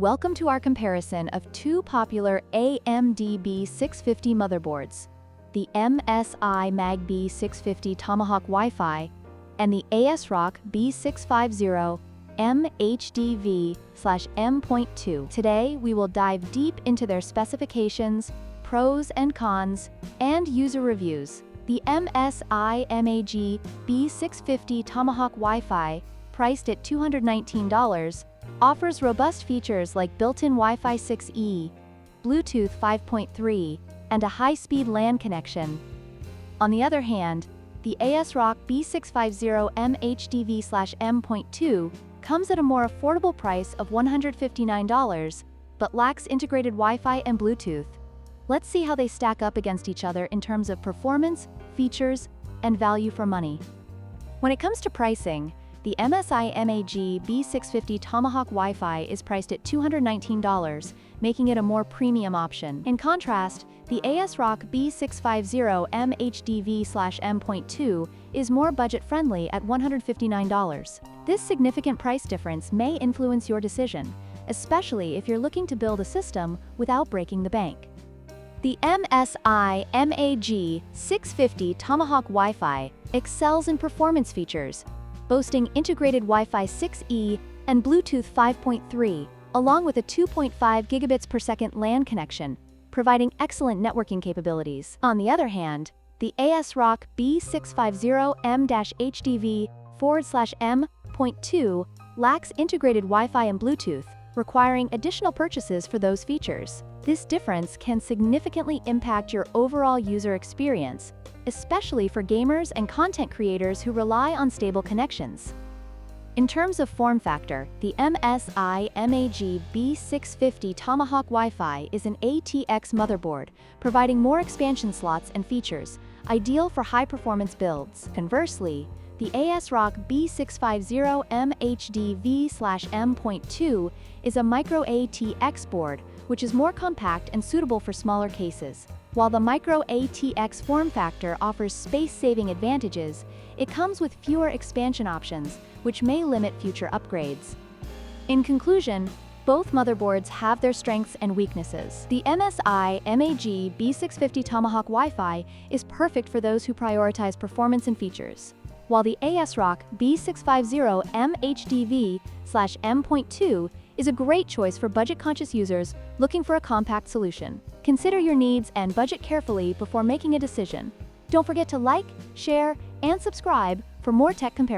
Welcome to our comparison of two popular AMD B650 motherboards, the MSI Mag B650 Tomahawk Wi-Fi and the ASRock B650M-HDV/M.2. Today, we will dive deep into their specifications, pros and cons, and user reviews. The MSI Mag B650 Tomahawk Wi-Fi, priced at $219, offers robust features like built-in Wi-Fi 6E, Bluetooth 5.3, and a high-speed LAN connection. On the other hand, the ASRock B650M-HDV/M.2 comes at a more affordable price of $159, but lacks integrated Wi-Fi and Bluetooth. Let's see how they stack up against each other in terms of performance, features, and value for money. When it comes to pricing, the MSI Mag B650 Tomahawk Wi-Fi is priced at $219, making it a more premium option. In contrast, the ASRock B650M-HDV/M.2 is more budget-friendly at $159. This significant price difference may influence your decision, especially if you're looking to build a system without breaking the bank. The MSI Mag 650 Tomahawk Wi-Fi excels in performance features, boasting integrated Wi-Fi 6E and Bluetooth 5.3, along with a 2.5 gigabits per second LAN connection, providing excellent networking capabilities. On the other hand, the ASRock B650M-HDV/M.2 lacks integrated Wi-Fi and Bluetooth, requiring additional purchases for those features. This difference can significantly impact your overall user experience, especially for gamers and content creators who rely on stable connections. In terms of form factor, the MSI Mag B650 Tomahawk Wi-Fi is an ATX motherboard, providing more expansion slots and features, ideal for high-performance builds. Conversely, the ASRock B650M-HDV/M.2 is a micro ATX board, which is more compact and suitable for smaller cases. While the micro ATX form factor offers space-saving advantages, it comes with fewer expansion options, which may limit future upgrades. In conclusion, both motherboards have their strengths and weaknesses. The MSI Mag B650 Tomahawk Wi-Fi is perfect for those who prioritize performance and features, while the ASRock B650M-HDV/M.2 is a great choice for budget-conscious users looking for a compact solution. Consider your needs and budget carefully before making a decision. Don't forget to like, share, and subscribe for more tech comparisons.